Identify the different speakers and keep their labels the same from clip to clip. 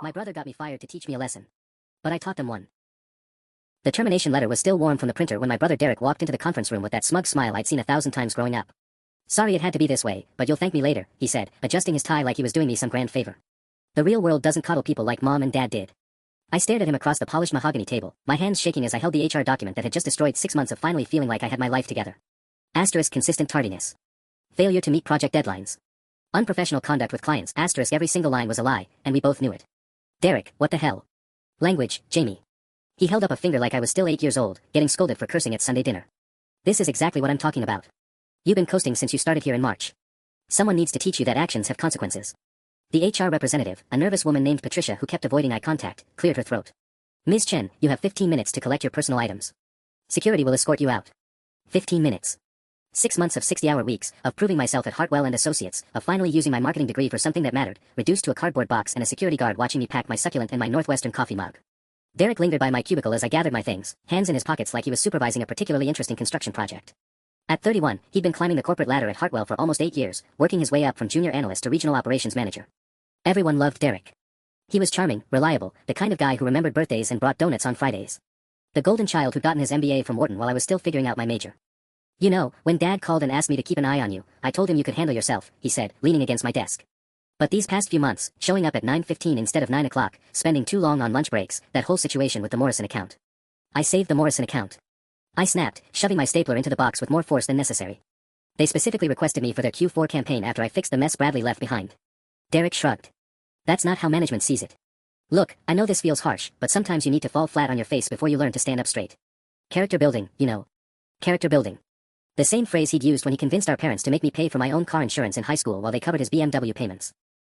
Speaker 1: My brother got me fired to teach me a lesson. But I taught them one. The termination letter was still warm from the printer when my brother Derek walked into the conference room with that smug smile I'd seen 1,000 times growing up. "Sorry it had to be this way, but you'll thank me later," he said, adjusting his tie like he was doing me some grand favor. The real world doesn't coddle people like Mom and Dad did. I stared at him across the polished mahogany table, my hands shaking as I held the HR document that had just destroyed 6 months of finally feeling like I had my life together. Asterisk consistent tardiness. Failure to meet project deadlines. Unprofessional conduct with clients. Asterisk every single line was a lie, and we both knew it. Derek, what the hell? Language, Jamie. He held up a finger like I was still 8 years old, getting scolded for cursing at Sunday dinner. This is exactly what I'm talking about. You've been coasting since you started here in March. Someone needs to teach you that actions have consequences. The HR representative, a nervous woman named Patricia who kept avoiding eye contact, cleared her throat. "Ms. Chen, you have 15 minutes to collect your personal items. Security will escort you out." 15 minutes. 6 months of 60-hour weeks, of proving myself at Hartwell and Associates, of finally using my marketing degree for something that mattered, reduced to a cardboard box and a security guard watching me pack my succulent and my Northwestern coffee mug. Derek lingered by my cubicle as I gathered my things, hands in his pockets like he was supervising a particularly interesting construction project. At 31, he'd been climbing the corporate ladder at Hartwell for almost 8 years, working his way up from junior analyst to regional operations manager. Everyone loved Derek. He was charming, reliable, the kind of guy who remembered birthdays and brought donuts on Fridays. The golden child who'd gotten his MBA from Wharton while I was still figuring out my major. "You know, when Dad called and asked me to keep an eye on you, I told him you could handle yourself," he said, leaning against my desk. "But these past few months, showing up at 9:15 instead of 9 o'clock, spending too long on lunch breaks, that whole situation with the Morrison account." I saved the Morrison account. I snapped, shoving my stapler into the box with more force than necessary. They specifically requested me for their Q4 campaign after I fixed the mess Bradley left behind. Derek shrugged. "That's not how management sees it. Look, I know this feels harsh, but sometimes you need to fall flat on your face before you learn to stand up straight. Character building, you know. Character building." The same phrase he'd used when he convinced our parents to make me pay for my own car insurance in high school while they covered his BMW payments.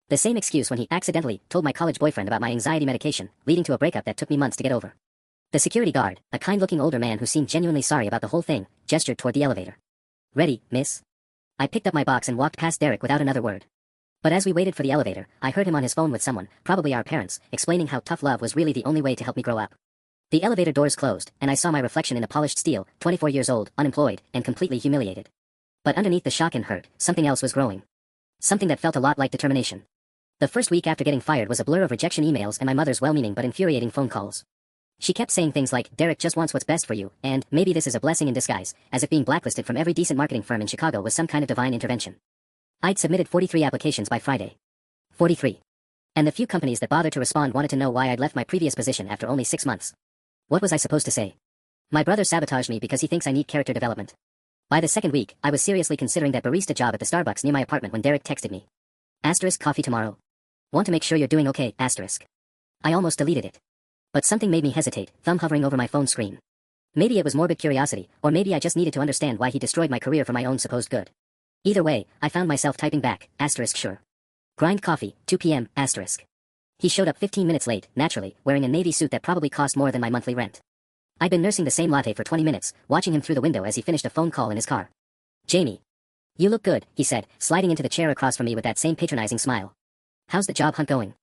Speaker 1: The same excuse when he accidentally told my college boyfriend about my anxiety medication, leading to a breakup that took me months to get over. The security guard, a kind-looking older man who seemed genuinely sorry about the whole thing, gestured toward the elevator. "Ready, miss?" I picked up my box and walked past Derek without another word. But as we waited for the elevator, I heard him on his phone with someone, probably our parents, explaining how tough love was really the only way to help me grow up. The elevator doors closed, and I saw my reflection in the polished steel, 24 years old, unemployed, and completely humiliated. But underneath the shock and hurt, something else was growing. Something that felt a lot like determination. The first week after getting fired was a blur of rejection emails and my mother's well-meaning but infuriating phone calls. She kept saying things like, "Derek just wants what's best for you," and "maybe this is a blessing in disguise," as if being blacklisted from every decent marketing firm in Chicago was some kind of divine intervention. I'd submitted 43 applications by Friday. 43. And the few companies that bothered to respond wanted to know why I'd left my previous position after only 6 months. What was I supposed to say? My brother sabotaged me because he thinks I need character development. By the second week, I was seriously considering that barista job at the Starbucks near my apartment when Derek texted me. Asterisk coffee tomorrow. Want to make sure you're doing okay, asterisk. I almost deleted it. But something made me hesitate, thumb hovering over my phone screen. Maybe it was morbid curiosity, or maybe I just needed to understand why he destroyed my career for my own supposed good. Either way, I found myself typing back, asterisk sure. Grind coffee, 2 p.m., asterisk. He showed up 15 minutes late, naturally, wearing a navy suit that probably cost more than my monthly rent. I'd been nursing the same latte for 20 minutes, watching him through the window as he finished a phone call in his car. "Jamie. You look good," he said, sliding into the chair across from me with that same patronizing smile. "How's the job hunt going?"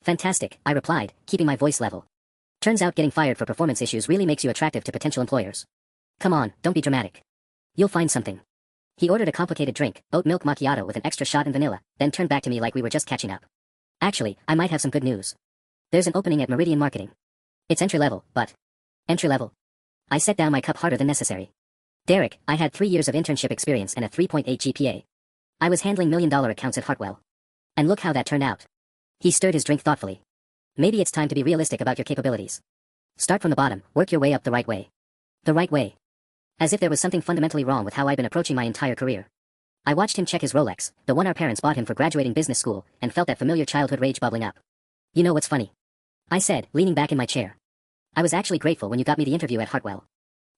Speaker 1: "Fantastic," I replied, keeping my voice level. "Turns out getting fired for performance issues really makes you attractive to potential employers. Come on, don't be dramatic. You'll find something." He ordered a complicated drink, oat milk macchiato with an extra shot and vanilla, then turned back to me like we were just catching up. "Actually, I might have some good news. There's an opening at Meridian Marketing. It's entry-level, but..." "Entry-level?" I set down my cup harder than necessary. "Derek, I had 3 years of internship experience and a 3.8 GPA. I was handling million-dollar accounts at Hartwell. And look how that turned out." He stirred his drink thoughtfully. "Maybe it's time to be realistic about your capabilities. Start from the bottom, work your way up the right way." The right way. As if there was something fundamentally wrong with how I'd been approaching my entire career. I watched him check his Rolex, the one our parents bought him for graduating business school, and felt that familiar childhood rage bubbling up. "You know what's funny?" I said, leaning back in my chair. "I was actually grateful when you got me the interview at Hartwell.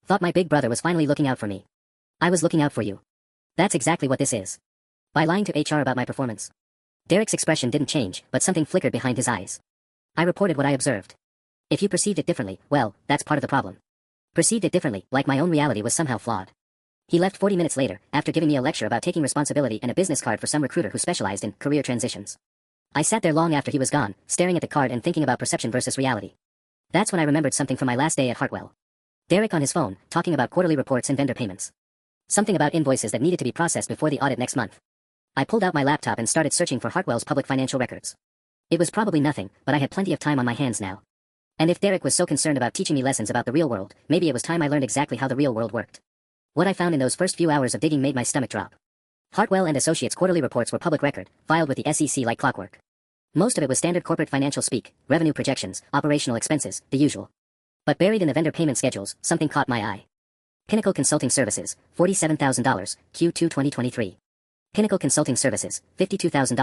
Speaker 1: Thought my big brother was finally looking out for me. I was looking out for you. That's exactly what this is. By lying to HR about my performance." Derek's expression didn't change, but something flickered behind his eyes. I reported what I observed. If you perceived it differently, well, that's part of the problem. Perceived it differently, like my own reality was somehow flawed. He left 40 minutes later, after giving me a lecture about taking responsibility and a business card for some recruiter who specialized in career transitions. I sat there long after he was gone, staring at the card and thinking about perception versus reality. That's when I remembered something from my last day at Hartwell. Derek on his phone, talking about quarterly reports and vendor payments. Something about invoices that needed to be processed before the audit next month. I pulled out my laptop and started searching for Hartwell's public financial records. It was probably nothing, but I had plenty of time on my hands now. And if Derek was so concerned about teaching me lessons about the real world, maybe it was time I learned exactly how the real world worked. What I found in those first few hours of digging made my stomach drop. Hartwell and Associates quarterly reports were public record, filed with the SEC like clockwork. Most of it was standard corporate financial speak, revenue projections, operational expenses, the usual. But buried in the vendor payment schedules, something caught my eye. Pinnacle Consulting Services, $47,000, Q2 2023. Pinnacle Consulting Services, $52,000,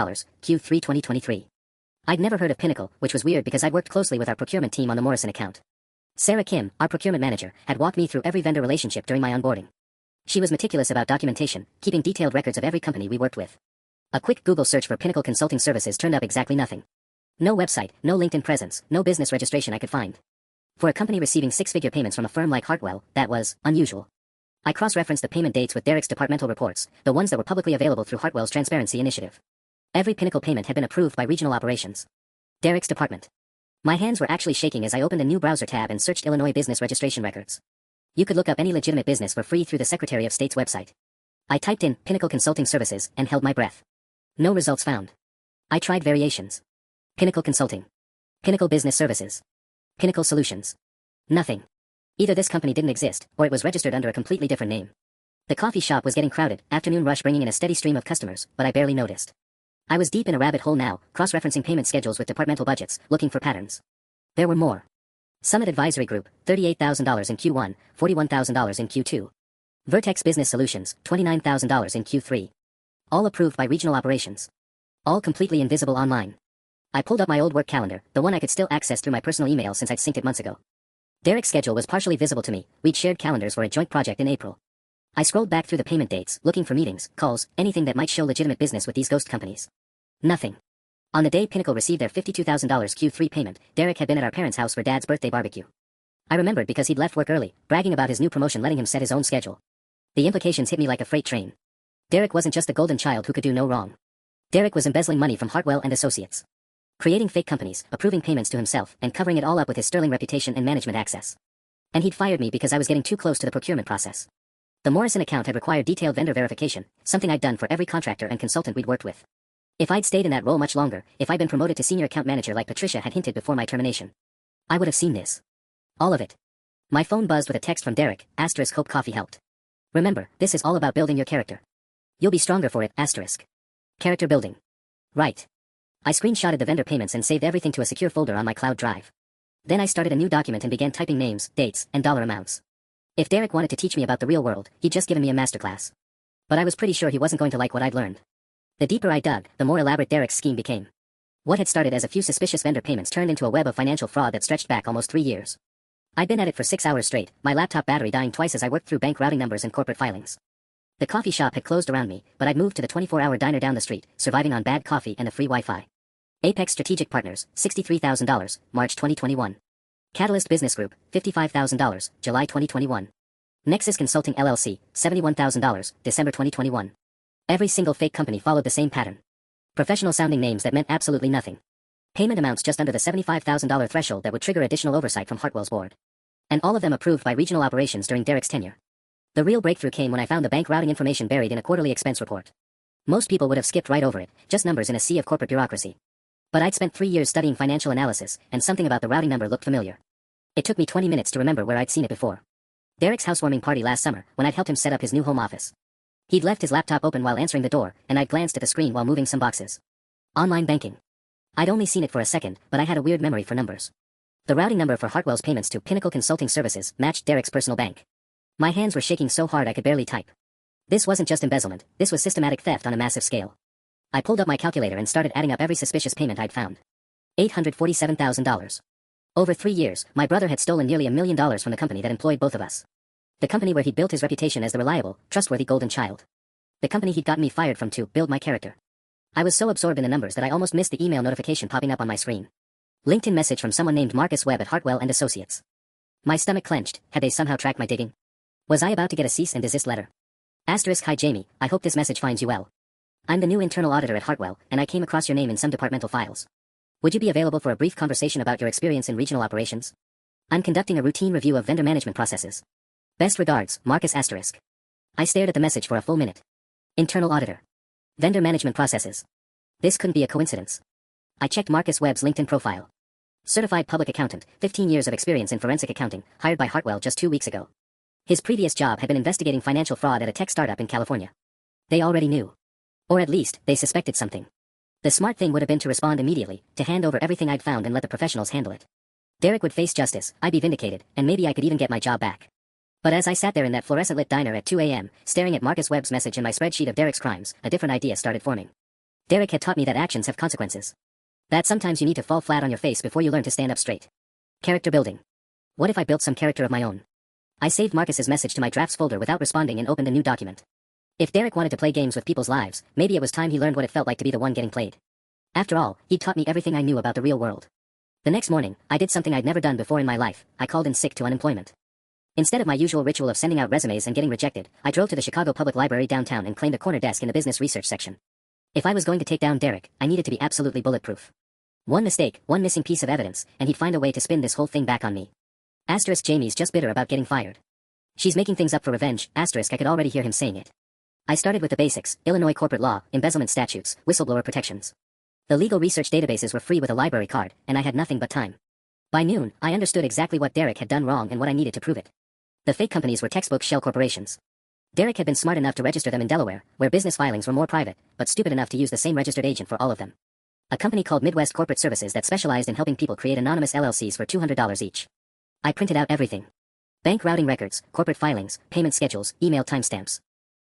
Speaker 1: Q3 2023. I'd never heard of Pinnacle, which was weird because I'd worked closely with our procurement team on the Morrison account. Sarah Kim, our procurement manager, had walked me through every vendor relationship during my onboarding. She was meticulous about documentation, keeping detailed records of every company we worked with. A quick Google search for Pinnacle Consulting Services turned up exactly nothing. No website, no LinkedIn presence, no business registration I could find. For a company receiving six-figure payments from a firm like Hartwell, that was unusual. I cross-referenced the payment dates with Derek's departmental reports, the ones that were publicly available through Hartwell's Transparency Initiative. Every Pinnacle payment had been approved by regional operations. Derek's department. My hands were actually shaking as I opened a new browser tab and searched Illinois business registration records. You could look up any legitimate business for free through the Secretary of State's website. I typed in Pinnacle Consulting Services and held my breath. No results found. I tried variations. Pinnacle Consulting. Pinnacle Business Services. Pinnacle Solutions. Nothing. Either this company didn't exist, or it was registered under a completely different name. The coffee shop was getting crowded, afternoon rush bringing in a steady stream of customers, but I barely noticed. I was deep in a rabbit hole now, cross-referencing payment schedules with departmental budgets, looking for patterns. There were more. Summit Advisory Group, $38,000 in Q1, $41,000 in Q2. Vertex Business Solutions, $29,000 in Q3. All approved by regional operations. All completely invisible online. I pulled up my old work calendar, the one I could still access through my personal email since I'd synced it months ago. Derek's schedule was partially visible to me. We'd shared calendars for a joint project in April. I scrolled back through the payment dates, looking for meetings, calls, anything that might show legitimate business with these ghost companies. Nothing. On the day Pinnacle received their $52,000 Q3 payment, Derek had been at our parents' house for Dad's birthday barbecue. I remembered because he'd left work early, bragging about his new promotion letting him set his own schedule. The implications hit me like a freight train. Derek wasn't just a golden child who could do no wrong. Derek was embezzling money from Hartwell and Associates. Creating fake companies, approving payments to himself, and covering it all up with his sterling reputation and management access. And he'd fired me because I was getting too close to the procurement process. The Morrison account had required detailed vendor verification, something I'd done for every contractor and consultant we'd worked with. If I'd stayed in that role much longer, if I'd been promoted to senior account manager like Patricia had hinted before my termination, I would have seen this. All of it. My phone buzzed with a text from Derek, *, hope coffee helped. Remember, this is all about building your character. You'll be stronger for it, *. Character building. Right. I screenshotted the vendor payments and saved everything to a secure folder on my cloud drive. Then I started a new document and began typing names, dates, and dollar amounts. If Derek wanted to teach me about the real world, he'd just given me a masterclass. But I was pretty sure he wasn't going to like what I'd learned. The deeper I dug, the more elaborate Derek's scheme became. What had started as a few suspicious vendor payments turned into a web of financial fraud that stretched back almost 3 years. I'd been at it for 6 hours straight, my laptop battery dying twice as I worked through bank routing numbers and corporate filings. The coffee shop had closed around me, but I'd moved to the 24-hour diner down the street, surviving on bad coffee and a free Wi-Fi. Apex Strategic Partners, $63,000, March 2021. Catalyst Business Group, $55,000, July 2021. Nexus Consulting LLC, $71,000, December 2021. Every single fake company followed the same pattern. Professional-sounding names that meant absolutely nothing. Payment amounts just under the $75,000 threshold that would trigger additional oversight from Hartwell's board. And all of them approved by regional operations during Derek's tenure. The real breakthrough came when I found the bank routing information buried in a quarterly expense report. Most people would have skipped right over it, just numbers in a sea of corporate bureaucracy. But I'd spent 3 years studying financial analysis, and something about the routing number looked familiar. It took me 20 minutes to remember where I'd seen it before. Derek's housewarming party last summer, when I'd helped him set up his new home office. He'd left his laptop open while answering the door, and I'd glanced at the screen while moving some boxes. Online banking. I'd only seen it for a second, but I had a weird memory for numbers. The routing number for Hartwell's payments to Pinnacle Consulting Services matched Derek's personal bank. My hands were shaking so hard I could barely type. This wasn't just embezzlement, this was systematic theft on a massive scale. I pulled up my calculator and started adding up every suspicious payment I'd found. $847,000. Over 3 years, my brother had stolen nearly $1 million from the company that employed both of us. The company where he'd built his reputation as the reliable, trustworthy golden child. The company he'd gotten me fired from to build my character. I was so absorbed in the numbers that I almost missed the email notification popping up on my screen. LinkedIn message from someone named Marcus Webb at Hartwell and Associates. My stomach clenched. Had they somehow tracked my digging? Was I about to get a cease and desist letter? Hi Jamie, I hope this message finds you well. I'm the new internal auditor at Hartwell, and I came across your name in some departmental files. Would you be available for a brief conversation about your experience in regional operations? I'm conducting a routine review of vendor management processes. Best regards, Marcus *. I stared at the message for a full minute. Internal auditor. Vendor management processes. This couldn't be a coincidence. I checked Marcus Webb's LinkedIn profile. Certified public accountant, 15 years of experience in forensic accounting, hired by Hartwell just 2 weeks ago. His previous job had been investigating financial fraud at a tech startup in California. They already knew. Or at least, they suspected something. The smart thing would have been to respond immediately, to hand over everything I'd found and let the professionals handle it. Derek would face justice, I'd be vindicated, and maybe I could even get my job back. But as I sat there in that fluorescent-lit diner at 2 a.m., staring at Marcus Webb's message in my spreadsheet of Derek's crimes, a different idea started forming. Derek had taught me that actions have consequences. That sometimes you need to fall flat on your face before you learn to stand up straight. Character building. What if I built some character of my own? I saved Marcus's message to my drafts folder without responding and opened a new document. If Derek wanted to play games with people's lives, maybe it was time he learned what it felt like to be the one getting played. After all, he'd taught me everything I knew about the real world. The next morning, I did something I'd never done before in my life. I called in sick to unemployment. Instead of my usual ritual of sending out resumes and getting rejected, I drove to the Chicago Public Library downtown and claimed a corner desk in the business research section. If I was going to take down Derek, I needed to be absolutely bulletproof. One mistake, one missing piece of evidence, and he'd find a way to spin this whole thing back on me. Asterisk Jamie's just bitter about getting fired. She's making things up for revenge, asterisk I could already hear him saying it. I started with the basics, Illinois corporate law, embezzlement statutes, whistleblower protections. The legal research databases were free with a library card, and I had nothing but time. By noon, I understood exactly what Derek had done wrong and what I needed to prove it. The fake companies were textbook shell corporations. Derek had been smart enough to register them in Delaware, where business filings were more private, but stupid enough to use the same registered agent for all of them. A company called Midwest Corporate Services that specialized in helping people create anonymous LLCs for $200 each. I printed out everything. Bank routing records, corporate filings, payment schedules, email timestamps.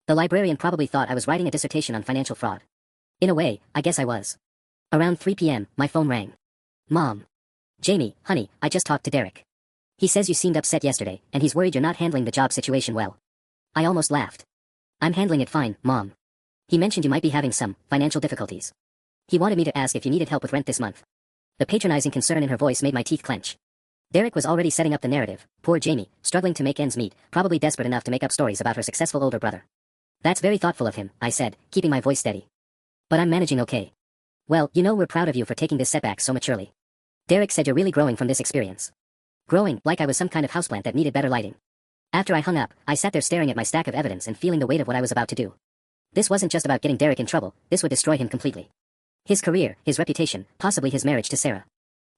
Speaker 1: The librarian probably thought I was writing a dissertation on financial fraud. In a way, I guess I was. Around 3 p.m., my phone rang. Mom. Jamie, honey, I just talked to Derek. He says you seemed upset yesterday, and he's worried you're not handling the job situation well. I almost laughed. I'm handling it fine, Mom. He mentioned you might be having some financial difficulties. He wanted me to ask if you needed help with rent this month. The patronizing concern in her voice made my teeth clench. Derek was already setting up the narrative, poor Jamie, struggling to make ends meet, probably desperate enough to make up stories about her successful older brother. That's very thoughtful of him, I said, keeping my voice steady. But I'm managing okay. Well, you know we're proud of you for taking this setback so maturely. Derek said you're really growing from this experience. Growing, like I was some kind of houseplant that needed better lighting. After I hung up, I sat there staring at my stack of evidence and feeling the weight of what I was about to do. This wasn't just about getting Derek in trouble, this would destroy him completely. His career, his reputation, possibly his marriage to Sarah.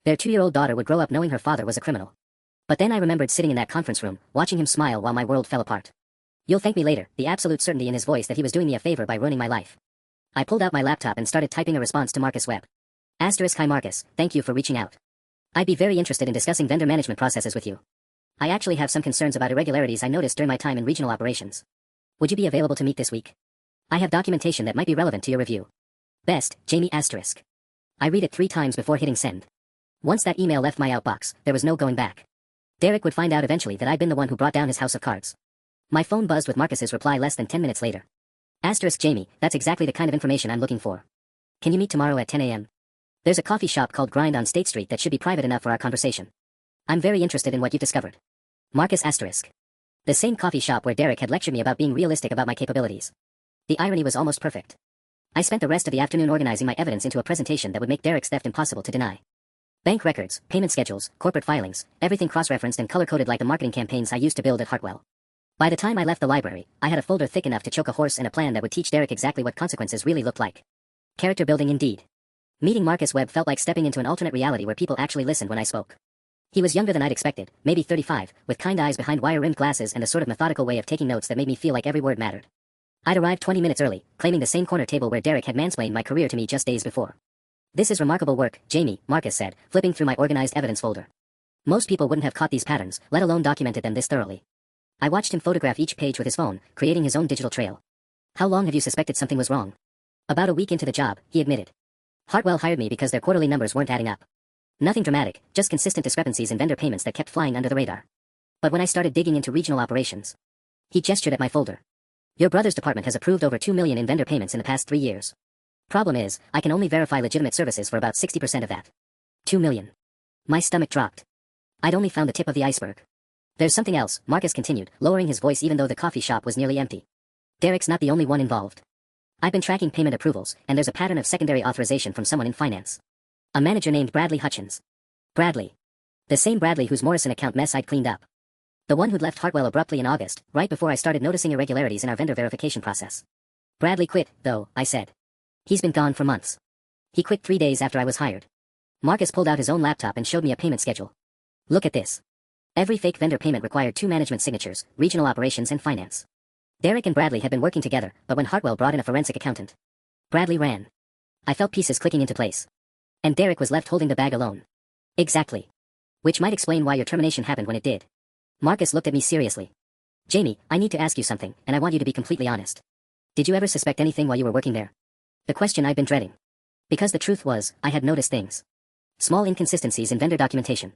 Speaker 1: Their 2-year-old daughter would grow up knowing her father was a criminal. But then I remembered sitting in that conference room, watching him smile while my world fell apart. You'll thank me later, the absolute certainty in his voice that he was doing me a favor by ruining my life. I pulled out my laptop and started typing a response to Marcus Webb. Asterisk hi Marcus, thank you for reaching out. I'd be very interested in discussing vendor management processes with you. I actually have some concerns about irregularities I noticed during my time in regional operations. Would you be available to meet this week? I have documentation that might be relevant to your review. Best, Jamie asterisk. I read it 3 times before hitting send. Once that email left my outbox, there was no going back. Derek would find out eventually that I'd been the one who brought down his house of cards. My phone buzzed with Marcus's reply less than 10 minutes later. Asterisk Jamie, that's exactly the kind of information I'm looking for. Can you meet tomorrow at 10 a.m.? There's a coffee shop called Grind on State Street that should be private enough for our conversation. I'm very interested in what you've discovered. Marcus asterisk. The same coffee shop where Derek had lectured me about being realistic about my capabilities. The irony was almost perfect. I spent the rest of the afternoon organizing my evidence into a presentation that would make Derek's theft impossible to deny. Bank records, payment schedules, corporate filings, everything cross-referenced and color-coded like the marketing campaigns I used to build at Hartwell. By the time I left the library, I had a folder thick enough to choke a horse and a plan that would teach Derek exactly what consequences really looked like. Character building indeed. Meeting Marcus Webb felt like stepping into an alternate reality where people actually listened when I spoke. He was younger than I'd expected, maybe 35, with kind eyes behind wire-rimmed glasses and a sort of methodical way of taking notes that made me feel like every word mattered. I'd arrived 20 minutes early, claiming the same corner table where Derek had mansplained my career to me just days before. This is remarkable work, Jamie, Marcus said, flipping through my organized evidence folder. Most people wouldn't have caught these patterns, let alone documented them this thoroughly. I watched him photograph each page with his phone, creating his own digital trail. How long have you suspected something was wrong? About a week into the job, he admitted. Hartwell hired me because their quarterly numbers weren't adding up. Nothing dramatic, just consistent discrepancies in vendor payments that kept flying under the radar. But when I started digging into regional operations, he gestured at my folder. Your brother's department has approved over $2 million in vendor payments in the past 3 years. Problem is, I can only verify legitimate services for about 60% of that. $2 million. My stomach dropped. I'd only found the tip of the iceberg. There's something else, Marcus continued, lowering his voice even though the coffee shop was nearly empty. Derek's not the only one involved. I've been tracking payment approvals, and there's a pattern of secondary authorization from someone in finance. A manager named Bradley Hutchins. Bradley. The same Bradley whose Morrison account mess I'd cleaned up. The one who'd left Hartwell abruptly in August, right before I started noticing irregularities in our vendor verification process. Bradley quit, though, I said. He's been gone for months. He quit 3 days after I was hired. Marcus pulled out his own laptop and showed me a payment schedule. Look at this. Every fake vendor payment required 2 management signatures, regional operations and finance. Derek and Bradley had been working together, but when Hartwell brought in a forensic accountant, Bradley ran. I felt pieces clicking into place. And Derek was left holding the bag alone. Exactly. Which might explain why your termination happened when it did. Marcus looked at me seriously. Jamie, I need to ask you something, and I want you to be completely honest. Did you ever suspect anything while you were working there? The question I've been dreading. Because the truth was, I had noticed things. Small inconsistencies in vendor documentation.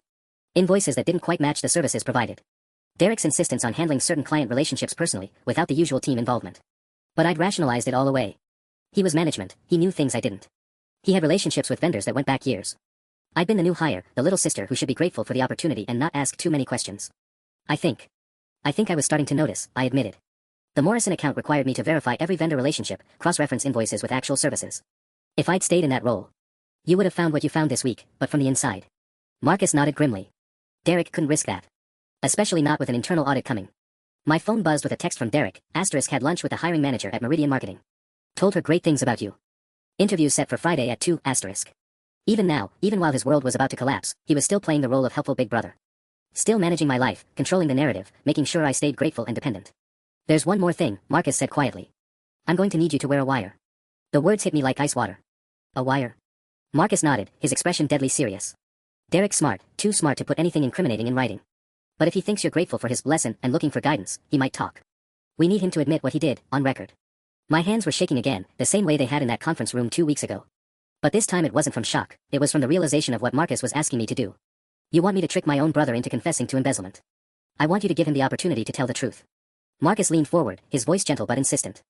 Speaker 1: Invoices that didn't quite match the services provided. Derek's insistence on handling certain client relationships personally, without the usual team involvement. But I'd rationalized it all away. He was management, he knew things I didn't. He had relationships with vendors that went back years. I'd been the new hire, the little sister who should be grateful for the opportunity and not ask too many questions. I think I was starting to notice, I admitted. The Morrison account required me to verify every vendor relationship, cross-reference invoices with actual services. If I'd stayed in that role, you would have found what you found this week, but from the inside. Marcus nodded grimly. Derek couldn't risk that. Especially not with an internal audit coming. My phone buzzed with a text from Derek. Asterisk had lunch with the hiring manager at Meridian Marketing. Told her great things about you. Interview set for Friday at 2, asterisk. Even now, even while his world was about to collapse, he was still playing the role of helpful big brother. Still managing my life, controlling the narrative, making sure I stayed grateful and dependent. There's one more thing, Marcus said quietly. I'm going to need you to wear a wire. The words hit me like ice water. A wire? Marcus nodded, his expression deadly serious. Derek's smart, too smart to put anything incriminating in writing. But if he thinks you're grateful for his lesson and looking for guidance, he might talk. We need him to admit what he did, on record. My hands were shaking again, the same way they had in that conference room 2 weeks ago. But this time it wasn't from shock, it was from the realization of what Marcus was asking me to do. You want me to trick my own brother into confessing to embezzlement. I want you to give him the opportunity to tell the truth. Marcus leaned forward, his voice gentle but insistent.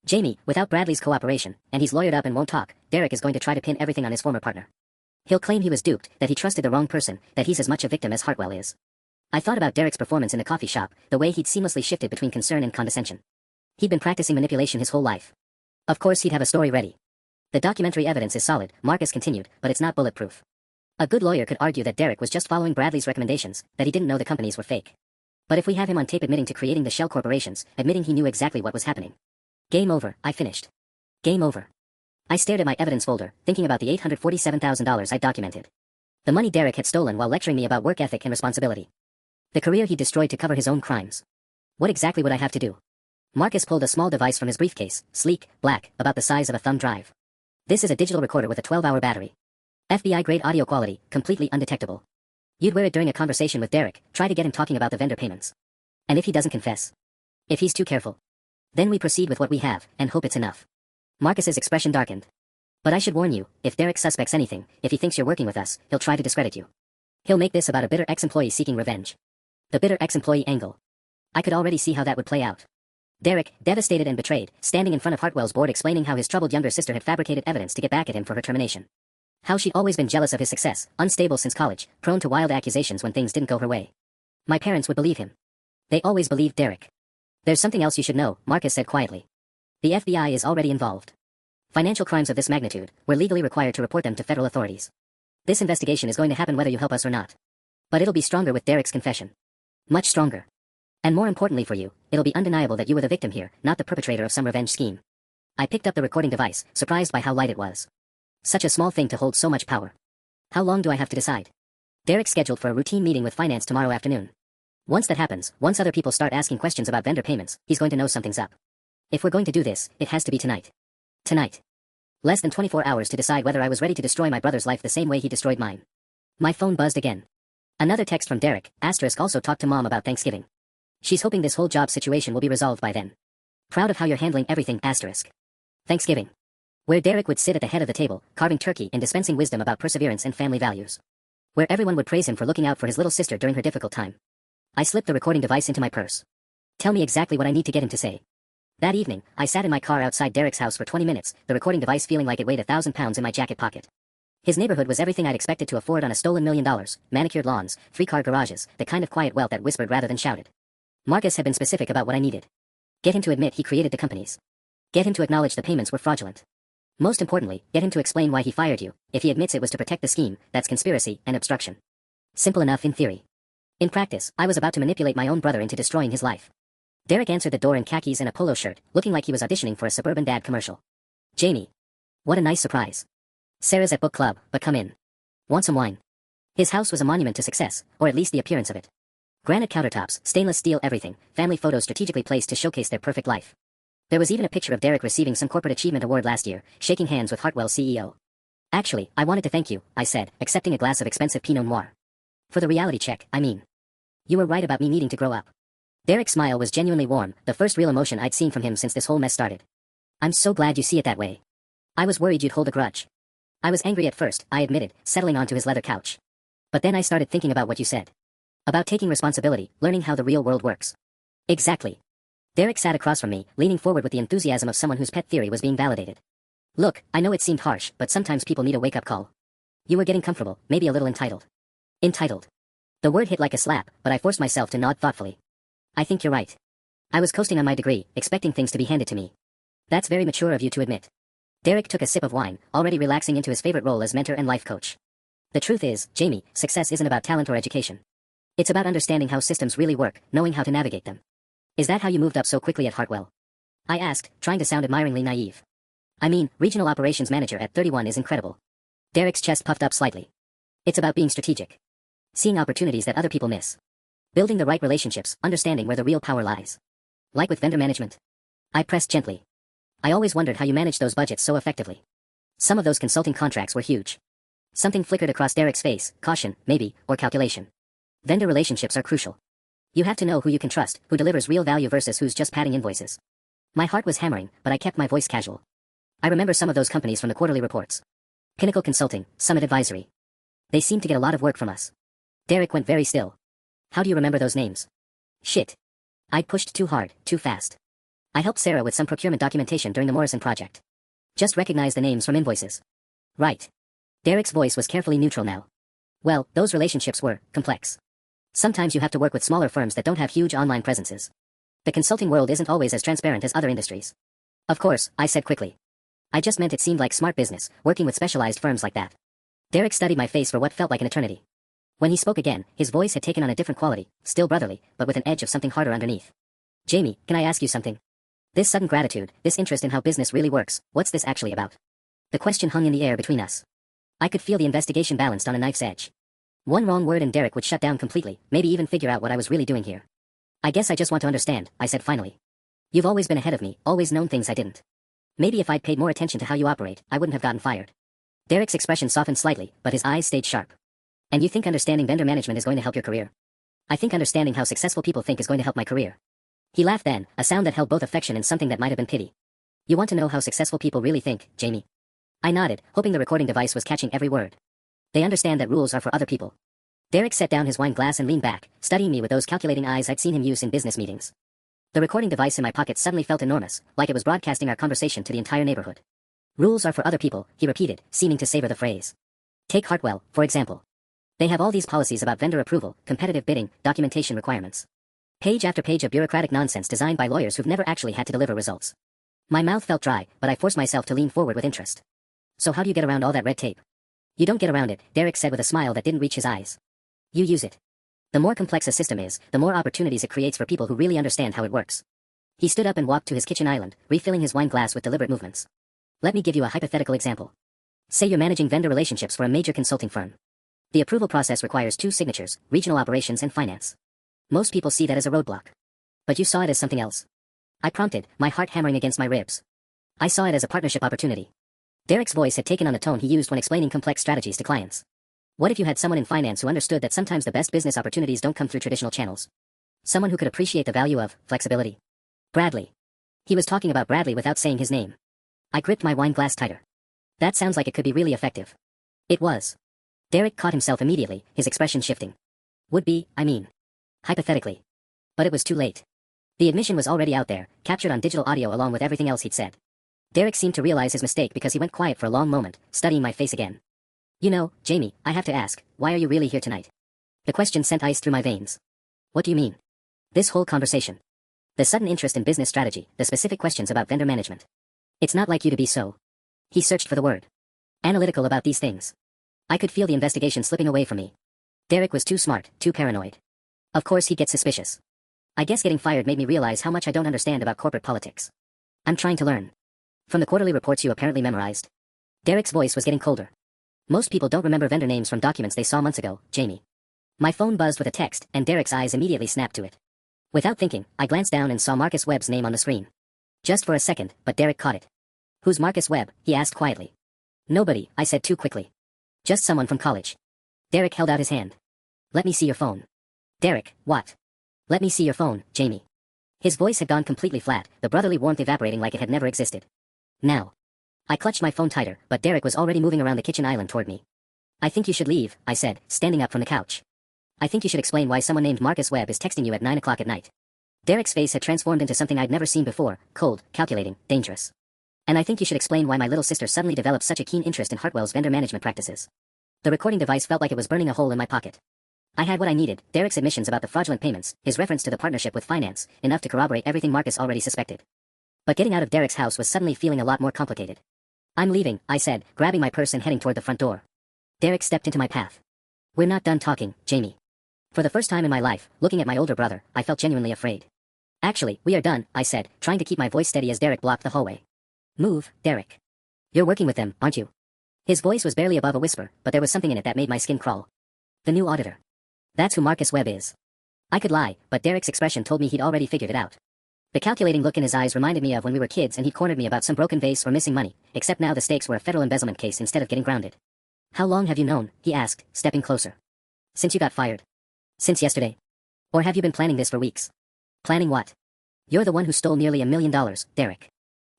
Speaker 1: Jamie, without Bradley's cooperation, and he's lawyered up and won't talk, Derek is going to try to pin everything on his former partner. He'll claim he was duped, that he trusted the wrong person, that he's as much a victim as Hartwell is. I thought about Derek's performance in the coffee shop, the way he'd seamlessly shifted between concern and condescension. He'd been practicing manipulation his whole life. Of course he'd have a story ready. The documentary evidence is solid, Marcus continued, but it's not bulletproof. A good lawyer could argue that Derek was just following Bradley's recommendations, that he didn't know the companies were fake. But if we have him on tape admitting to creating the shell corporations, admitting he knew exactly what was happening. Game over, I finished. Game over. I stared at my evidence folder, thinking about the $847,000 I'd documented. The money Derek had stolen while lecturing me about work ethic and responsibility. The career he destroyed to cover his own crimes. What exactly would I have to do? Marcus pulled a small device from his briefcase, sleek, black, about the size of a thumb drive. This is a digital recorder with a 12-hour battery. FBI-grade audio quality, completely undetectable. You'd wear it during a conversation with Derek, try to get him talking about the vendor payments. And if he doesn't confess? If he's too careful? Then we proceed with what we have, and hope it's enough. Marcus's expression darkened. But I should warn you, if Derek suspects anything, if he thinks you're working with us, he'll try to discredit you. He'll make this about a bitter ex-employee seeking revenge. The bitter ex-employee angle. I could already see how that would play out. Derek, devastated and betrayed, standing in front of Hartwell's board explaining how his troubled younger sister had fabricated evidence to get back at him for her termination. How she'd always been jealous of his success, unstable since college, prone to wild accusations when things didn't go her way. My parents would believe him. They always believed Derek. There's something else you should know, Marcus said quietly. The FBI is already involved. Financial crimes of this magnitude, we're legally required to report them to federal authorities. This investigation is going to happen whether you help us or not. But it'll be stronger with Derek's confession. Much stronger. And more importantly for you, it'll be undeniable that you were the victim here, not the perpetrator of some revenge scheme. I picked up the recording device, surprised by how light it was. Such a small thing to hold so much power. How long do I have to decide? Derek's scheduled for a routine meeting with finance tomorrow afternoon. Once that happens, once other people start asking questions about vendor payments, he's going to know something's up. If we're going to do this, it has to be tonight. Tonight. Less than 24 hours to decide whether I was ready to destroy my brother's life the same way he destroyed mine. My phone buzzed again. Another text from Derek, asterisk also talked to Mom about Thanksgiving. She's hoping this whole job situation will be resolved by then. Proud of how you're handling everything, asterisk. Thanksgiving. Where Derek would sit at the head of the table, carving turkey and dispensing wisdom about perseverance and family values. Where everyone would praise him for looking out for his little sister during her difficult time. I slipped the recording device into my purse. Tell me exactly what I need to get him to say. That evening, I sat in my car outside Derek's house for 20 minutes, the recording device feeling like it weighed 1,000 pounds in my jacket pocket. His neighborhood was everything I'd expected to afford on a stolen $1 million, manicured lawns, 3-car garages, the kind of quiet wealth that whispered rather than shouted. Marcus had been specific about what I needed. Get him to admit he created the companies. Get him to acknowledge the payments were fraudulent. Most importantly, get him to explain why he fired you. If he admits it was to protect the scheme, that's conspiracy and obstruction. Simple enough in theory. In practice, I was about to manipulate my own brother into destroying his life. Derek answered the door in khakis and a polo shirt, looking like he was auditioning for a suburban dad commercial. Jamie. What a nice surprise. Sarah's at book club, but come in. Want some wine? His house was a monument to success, or at least the appearance of it. Granite countertops, stainless steel everything, family photos strategically placed to showcase their perfect life. There was even a picture of Derek receiving some corporate achievement award last year, shaking hands with Hartwell's CEO. Actually, I wanted to thank you, I said, accepting a glass of expensive Pinot Noir. For the reality check, I mean. You were right about me needing to grow up. Derek's smile was genuinely warm, the first real emotion I'd seen from him since this whole mess started. I'm so glad you see it that way. I was worried you'd hold a grudge. I was angry at first, I admitted, settling onto his leather couch. But then I started thinking about what you said. About taking responsibility, learning how the real world works. Exactly. Derek sat across from me, leaning forward with the enthusiasm of someone whose pet theory was being validated. Look, I know it seemed harsh, but sometimes people need a wake-up call. You were getting comfortable, maybe a little entitled. Entitled. The word hit like a slap, but I forced myself to nod thoughtfully. I think you're right. I was coasting on my degree, expecting things to be handed to me. That's very mature of you to admit. Derek took a sip of wine, already relaxing into his favorite role as mentor and life coach. The truth is, Jamie, success isn't about talent or education. It's about understanding how systems really work, knowing how to navigate them. Is that how you moved up so quickly at Hartwell? I asked, trying to sound admiringly naive. I mean, regional operations manager at 31 is incredible. Derek's chest puffed up slightly. It's about being strategic. Seeing opportunities that other people miss. Building the right relationships, understanding where the real power lies. Like with vendor management. I pressed gently. I always wondered how you managed those budgets so effectively. Some of those consulting contracts were huge. Something flickered across Derek's face, caution, maybe, or calculation. Vendor relationships are crucial. You have to know who you can trust, who delivers real value versus who's just padding invoices. My heart was hammering, but I kept my voice casual. I remember some of those companies from the quarterly reports. Pinnacle Consulting, Summit Advisory. They seemed to get a lot of work from us. Derek went very still. How do you remember those names? Shit. I'd pushed too hard, too fast. I helped Sarah with some procurement documentation during the Morrison project. Just recognize the names from invoices. Right. Derek's voice was carefully neutral now. Well, those relationships were complex. Sometimes you have to work with smaller firms that don't have huge online presences. The consulting world isn't always as transparent as other industries. Of course, I said quickly. I just meant it seemed like smart business, working with specialized firms like that. Derek studied my face for what felt like an eternity. When he spoke again, his voice had taken on a different quality, still brotherly, but with an edge of something harder underneath. Jamie, can I ask you something? This sudden gratitude, this interest in how business really works, what's this actually about? The question hung in the air between us. I could feel the investigation balanced on a knife's edge. One wrong word and Derek would shut down completely, maybe even figure out what I was really doing here. I guess I just want to understand, I said finally. You've always been ahead of me, always known things I didn't. Maybe if I'd paid more attention to how you operate, I wouldn't have gotten fired. Derek's expression softened slightly, but his eyes stayed sharp. And you think understanding vendor management is going to help your career? I think understanding how successful people think is going to help my career. He laughed then, a sound that held both affection and something that might have been pity. You want to know how successful people really think, Jamie? I nodded, hoping the recording device was catching every word. They understand that rules are for other people. Derek set down his wine glass and leaned back, studying me with those calculating eyes I'd seen him use in business meetings. The recording device in my pocket suddenly felt enormous, like it was broadcasting our conversation to the entire neighborhood. Rules are for other people, he repeated, seeming to savor the phrase. Take Hartwell, for example. They have all these policies about vendor approval, competitive bidding, documentation requirements. Page after page of bureaucratic nonsense designed by lawyers who've never actually had to deliver results. My mouth felt dry, but I forced myself to lean forward with interest. So how do you get around all that red tape? You don't get around it, Derek said with a smile that didn't reach his eyes. You use it. The more complex a system is, the more opportunities it creates for people who really understand how it works. He stood up and walked to his kitchen island, refilling his wine glass with deliberate movements. Let me give you a hypothetical example. Say you're managing vendor relationships for a major consulting firm. The approval process requires 2 signatures, regional operations and finance. Most people see that as a roadblock. But you saw it as something else. I prompted, my heart hammering against my ribs. I saw it as a partnership opportunity. Derek's voice had taken on the tone he used when explaining complex strategies to clients. What if you had someone in finance who understood that sometimes the best business opportunities don't come through traditional channels? Someone who could appreciate the value of flexibility. Bradley. He was talking about Bradley without saying his name. I gripped my wine glass tighter. That sounds like it could be really effective. It was. Derek caught himself immediately, his expression shifting. Would be, I mean. Hypothetically. But it was too late. The admission was already out there, captured on digital audio along with everything else he'd said. Derek seemed to realize his mistake because he went quiet for a long moment, studying my face again. You know, Jamie, I have to ask, why are you really here tonight? The question sent ice through my veins. What do you mean? This whole conversation. The sudden interest in business strategy, the specific questions about vendor management. It's not like you to be so. He searched for the word. Analytical about these things. I could feel the investigation slipping away from me. Derek was too smart, too paranoid. Of course he'd get suspicious. I guess getting fired made me realize how much I don't understand about corporate politics. I'm trying to learn. From the quarterly reports you apparently memorized. Derek's voice was getting colder. Most people don't remember vendor names from documents they saw months ago, Jamie. My phone buzzed with a text, and Derek's eyes immediately snapped to it. Without thinking, I glanced down and saw Marcus Webb's name on the screen. Just for a second, but Derek caught it. Who's Marcus Webb? He asked quietly. Nobody, I said too quickly. Just someone from college. Derek held out his hand. Let me see your phone. Derek, what? Let me see your phone, Jamie. His voice had gone completely flat, the brotherly warmth evaporating like it had never existed. Now. I clutched my phone tighter, but Derek was already moving around the kitchen island toward me. I think you should leave, I said, standing up from the couch. I think you should explain why someone named Marcus Webb is texting you at 9 o'clock at night. Derek's face had transformed into something I'd never seen before, cold, calculating, dangerous. And I think you should explain why my little sister suddenly developed such a keen interest in Hartwell's vendor management practices. The recording device felt like it was burning a hole in my pocket. I had what I needed, Derek's admissions about the fraudulent payments, his reference to the partnership with finance, enough to corroborate everything Marcus already suspected. But getting out of Derek's house was suddenly feeling a lot more complicated. I'm leaving, I said, grabbing my purse and heading toward the front door. Derek stepped into my path. We're not done talking, Jamie. For the first time in my life, looking at my older brother, I felt genuinely afraid. Actually, we are done, I said, trying to keep my voice steady as Derek blocked the hallway. Move, Derek. You're working with them, aren't you? His voice was barely above a whisper, but there was something in it that made my skin crawl. The new auditor. That's who Marcus Webb is. I could lie, but Derek's expression told me he'd already figured it out. The calculating look in his eyes reminded me of when we were kids and he cornered me about some broken vase or missing money, except now the stakes were a federal embezzlement case instead of getting grounded. How long have you known? He asked, stepping closer. Since you got fired. Since yesterday. Or have you been planning this for weeks? Planning what? You're the one who stole nearly $1 million, Derek.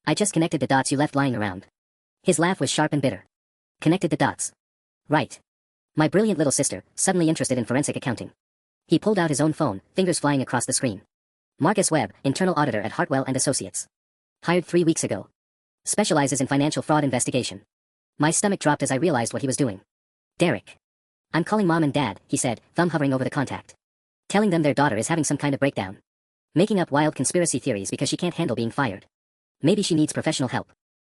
Speaker 1: I just connected the dots you left lying around. His laugh was sharp and bitter. Connected the dots. Right. My brilliant little sister, suddenly interested in forensic accounting. He pulled out his own phone, fingers flying across the screen. Marcus Webb, internal auditor at Hartwell & Associates. Hired 3 weeks ago. Specializes in financial fraud investigation. My stomach dropped as I realized what he was doing. Derek. I'm calling Mom and Dad, he said, thumb hovering over the contact. Telling them their daughter is having some kind of breakdown. Making up wild conspiracy theories because she can't handle being fired. Maybe she needs professional help.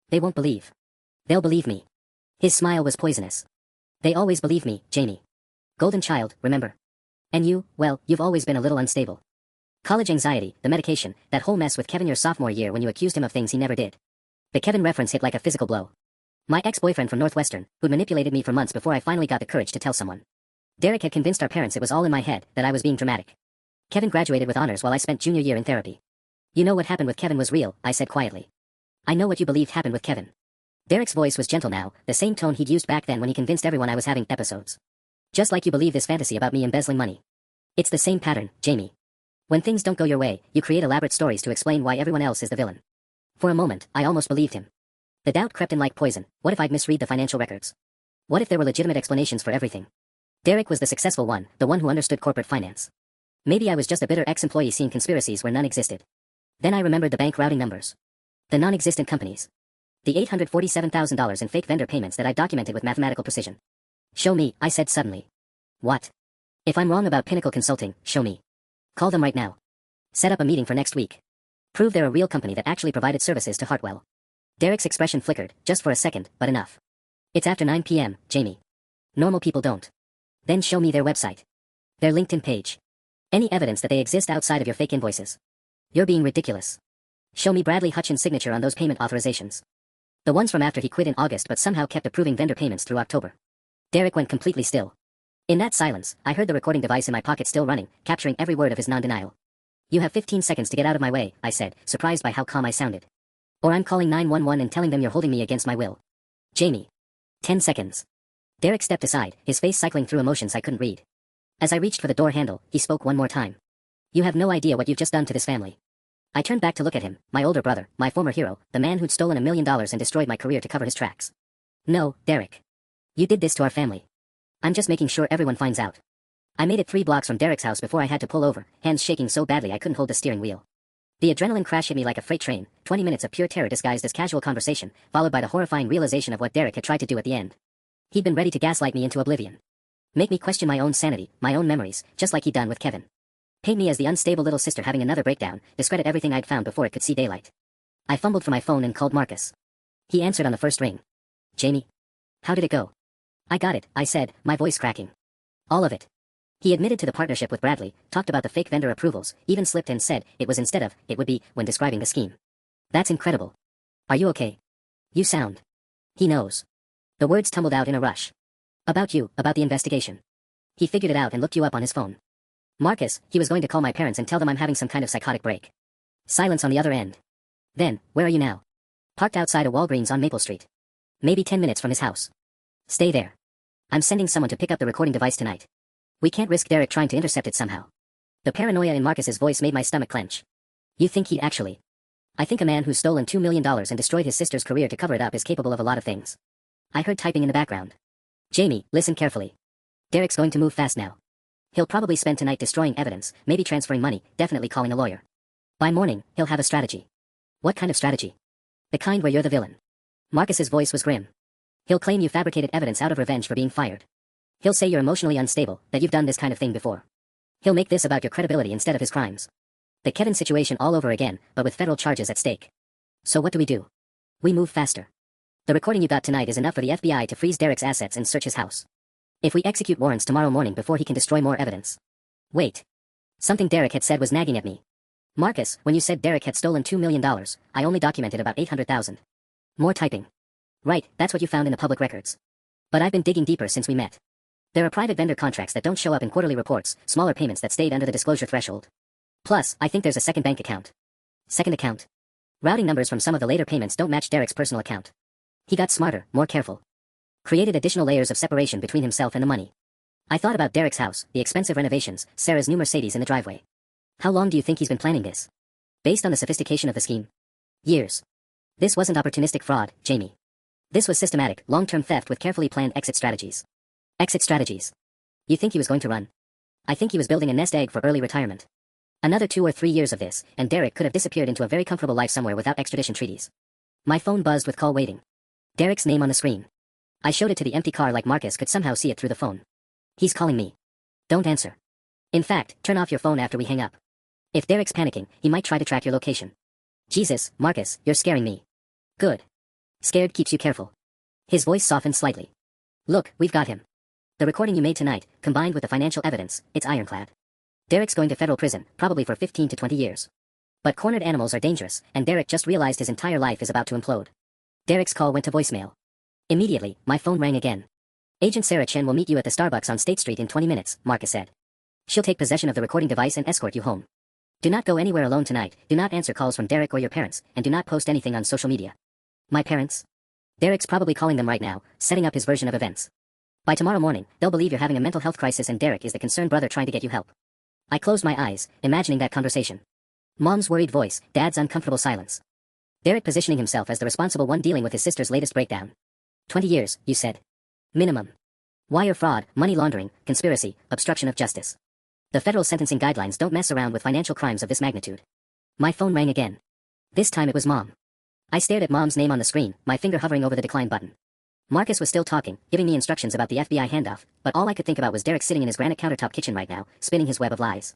Speaker 1: They won't believe. They'll believe me. His smile was poisonous. They always believe me, Jamie. Golden child, remember? And you, well, you've always been a little unstable. College anxiety, the medication, that whole mess with Kevin your sophomore year when you accused him of things he never did. The Kevin reference hit like a physical blow. My ex-boyfriend from Northwestern, who'd manipulated me for months before I finally got the courage to tell someone. Derek had convinced our parents it was all in my head, that I was being dramatic. Kevin graduated with honors while I spent junior year in therapy. You know what happened with Kevin was real, I said quietly. I know what you believed happened with Kevin. Derek's voice was gentle now, the same tone he'd used back then when he convinced everyone I was having episodes. Just like you believe this fantasy about me embezzling money. It's the same pattern, Jamie. When things don't go your way, you create elaborate stories to explain why everyone else is the villain. For a moment, I almost believed him. The doubt crept in like poison. What if I'd misread the financial records? What if there were legitimate explanations for everything? Derek was the successful one, the one who understood corporate finance. Maybe I was just a bitter ex-employee seeing conspiracies where none existed. Then I remembered the bank routing numbers. The non-existent companies. The $847,000 in fake vendor payments that I documented with mathematical precision. Show me, I said suddenly. What? If I'm wrong about Pinnacle Consulting, show me. Call them right now. Set up a meeting for next week. Prove they're a real company that actually provided services to Hartwell. Derek's expression flickered, just for a second, but enough. It's after 9 p.m., Jamie. Normal people don't. Then show me their website. Their LinkedIn page. Any evidence that they exist outside of your fake invoices. You're being ridiculous. Show me Bradley Hutchins' signature on those payment authorizations. The ones from after he quit in August but somehow kept approving vendor payments through October. Derek went completely still. In that silence, I heard the recording device in my pocket still running, capturing every word of his non-denial. You have 15 seconds to get out of my way, I said, surprised by how calm I sounded. Or I'm calling 911 and telling them you're holding me against my will. Jamie. 10 seconds. Derek stepped aside, his face cycling through emotions I couldn't read. As I reached for the door handle, he spoke one more time. You have no idea what you've just done to this family. I turned back to look at him, my older brother, my former hero, the man who'd stolen $1 million and destroyed my career to cover his tracks. No, Derek. You did this to our family. I'm just making sure everyone finds out. I made it 3 blocks from Derek's house before I had to pull over, hands shaking so badly I couldn't hold the steering wheel. The adrenaline crash hit me like a freight train, 20 minutes of pure terror disguised as casual conversation, followed by the horrifying realization of what Derek had tried to do at the end. He'd been ready to gaslight me into oblivion. Make me question my own sanity, my own memories, just like he'd done with Kevin. Paint me as the unstable little sister having another breakdown, discredit everything I'd found before it could see daylight. I fumbled for my phone and called Marcus. He answered on the first ring. Jamie. How did it go? I got it, I said, my voice cracking. All of it. He admitted to the partnership with Bradley, talked about the fake vendor approvals, even slipped and said it was instead of, it would be, when describing the scheme. That's incredible. Are you okay? You sound. He knows. The words tumbled out in a rush. About you, about the investigation. He figured it out and looked you up on his phone. Marcus, he was going to call my parents and tell them I'm having some kind of psychotic break. Silence on the other end. Then, where are you now? Parked outside a Walgreens on Maple Street. Maybe 10 minutes from his house. Stay there. I'm sending someone to pick up the recording device tonight. We can't risk Derek trying to intercept it somehow. The paranoia in Marcus's voice made my stomach clench. You think he'd actually? I think a man who's stolen $2 million and destroyed his sister's career to cover it up is capable of a lot of things. I heard typing in the background. Jamie, listen carefully. Derek's going to move fast now. He'll probably spend tonight destroying evidence, maybe transferring money, definitely calling a lawyer. By morning, he'll have a strategy. What kind of strategy? The kind where you're the villain. Marcus's voice was grim. He'll claim you fabricated evidence out of revenge for being fired. He'll say you're emotionally unstable, that you've done this kind of thing before. He'll make this about your credibility instead of his crimes. The Kevin situation all over again, but with federal charges at stake. So what do? We move faster. The recording you got tonight is enough for the FBI to freeze Derek's assets and search his house. If we execute warrants tomorrow morning before he can destroy more evidence. Wait. Something Derek had said was nagging at me. Marcus, when you said Derek had stolen $2 million, I only documented about 800,000. More typing. Right, that's what you found in the public records. But I've been digging deeper since we met. There are private vendor contracts that don't show up in quarterly reports, smaller payments that stayed under the disclosure threshold. Plus, I think there's a second bank account. Second account? Routing numbers from some of the later payments don't match Derek's personal account. He got smarter, more careful. Created additional layers of separation between himself and the money. I thought about Derek's house, the expensive renovations, Sarah's new Mercedes in the driveway. How long do you think he's been planning this? Based on the sophistication of the scheme? Years. This wasn't opportunistic fraud, Jamie. This was systematic, long-term theft with carefully planned exit strategies. Exit strategies. You think he was going to run? I think he was building a nest egg for early retirement. Another 2 or 3 years of this, and Derek could have disappeared into a very comfortable life somewhere without extradition treaties. My phone buzzed with call waiting. Derek's name on the screen. I showed it to the empty car like Marcus could somehow see it through the phone. He's calling me. Don't answer. In fact, turn off your phone after we hang up. If Derek's panicking, he might try to track your location. Jesus, Marcus, you're scaring me. Good. Scared keeps you careful. His voice softened slightly. Look, we've got him. The recording you made tonight, combined with the financial evidence, it's ironclad. Derek's going to federal prison, probably for 15 to 20 years. But cornered animals are dangerous, and Derek just realized his entire life is about to implode. Derek's call went to voicemail. Immediately, my phone rang again. Agent Sarah Chen will meet you at the Starbucks on State Street in 20 minutes, Marcus said. She'll take possession of the recording device and escort you home. Do not go anywhere alone tonight, do not answer calls from Derek or your parents, and do not post anything on social media. My parents? Derek's probably calling them right now, setting up his version of events. By tomorrow morning, they'll believe you're having a mental health crisis and Derek is the concerned brother trying to get you help. I closed my eyes, imagining that conversation. Mom's worried voice, Dad's uncomfortable silence. Derek positioning himself as the responsible one dealing with his sister's latest breakdown. 20 years, you said. Minimum. Wire fraud, money laundering, conspiracy, obstruction of justice. The federal sentencing guidelines don't mess around with financial crimes of this magnitude. My phone rang again. This time it was Mom. I stared at Mom's name on the screen, my finger hovering over the decline button. Marcus was still talking, giving me instructions about the FBI handoff, but all I could think about was Derek sitting in his granite countertop kitchen right now, spinning his web of lies.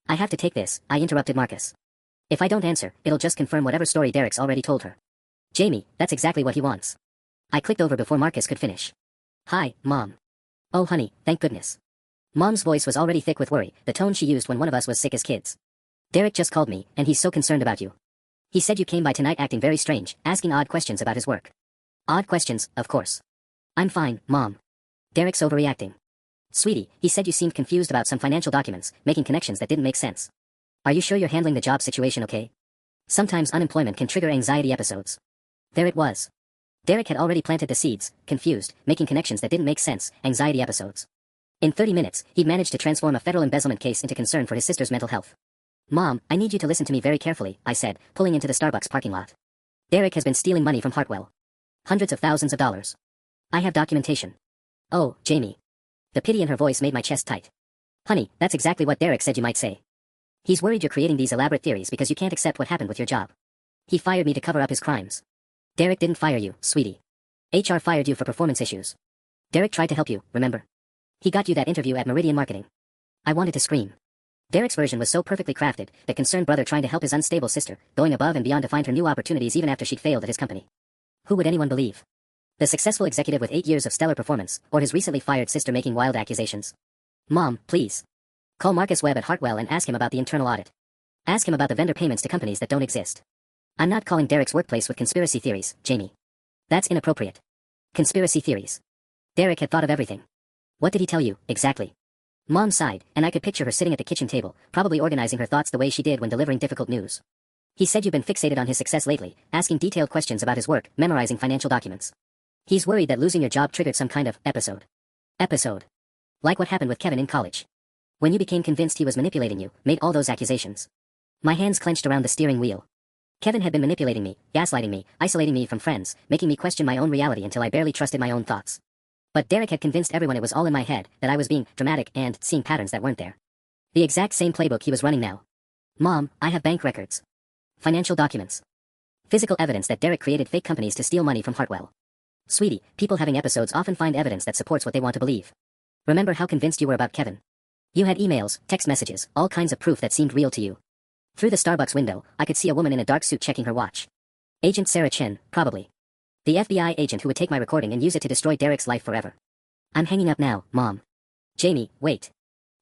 Speaker 1: I have to take this, I interrupted Marcus. If I don't answer, it'll just confirm whatever story Derek's already told her. Jamie, that's exactly what he wants. I clicked over before Marcus could finish. Hi, Mom. Oh honey, thank goodness. Mom's voice was already thick with worry, the tone she used when one of us was sick as kids. Derek just called me, and he's so concerned about you. He said you came by tonight acting very strange, asking odd questions about his work. Odd questions, of course. I'm fine, Mom. Derek's overreacting. Sweetie, he said you seemed confused about some financial documents, making connections that didn't make sense. Are you sure you're handling the job situation okay? Sometimes unemployment can trigger anxiety episodes. There it was. Derek had already planted the seeds, confused, making connections that didn't make sense, anxiety episodes. In 30 minutes, he'd managed to transform a federal embezzlement case into concern for his sister's mental health. Mom, I need you to listen to me very carefully, I said, pulling into the Starbucks parking lot. Derek has been stealing money from Hartwell. Hundreds of thousands of dollars. I have documentation. Oh, Jamie. The pity in her voice made my chest tight. Honey, that's exactly what Derek said you might say. He's worried you're creating these elaborate theories because you can't accept what happened with your job. He fired me to cover up his crimes. Derek didn't fire you, sweetie. HR fired you for performance issues. Derek tried to help you, remember? He got you that interview at Meridian Marketing. I wanted to scream. Derek's version was so perfectly crafted, the concerned brother trying to help his unstable sister, going above and beyond to find her new opportunities even after she'd failed at his company. Who would anyone believe? The successful executive with 8 years of stellar performance, or his recently fired sister making wild accusations? Mom, please. Call Marcus Webb at Hartwell and ask him about the internal audit. Ask him about the vendor payments to companies that don't exist. I'm not calling Derek's workplace with conspiracy theories, Jamie. That's inappropriate. Conspiracy theories. Derek had thought of everything. What did he tell you, exactly? Mom sighed, and I could picture her sitting at the kitchen table, probably organizing her thoughts the way she did when delivering difficult news. He said you've been fixated on his success lately, asking detailed questions about his work, memorizing financial documents. He's worried that losing your job triggered some kind of episode. Episode. Like what happened with Kevin in college. When you became convinced he was manipulating you, made all those accusations. My hands clenched around the steering wheel. Kevin had been manipulating me, gaslighting me, isolating me from friends, making me question my own reality until I barely trusted my own thoughts. But Derek had convinced everyone it was all in my head, that I was being dramatic and seeing patterns that weren't there. The exact same playbook he was running now. Mom, I have bank records. Financial documents. Physical evidence that Derek created fake companies to steal money from Hartwell. Sweetie, people having episodes often find evidence that supports what they want to believe. Remember how convinced you were about Kevin? You had emails, text messages, all kinds of proof that seemed real to you. Through the Starbucks window, I could see a woman in a dark suit checking her watch. Agent Sarah Chin, probably. The FBI agent who would take my recording and use it to destroy Derek's life forever. I'm hanging up now, Mom. Jamie, wait.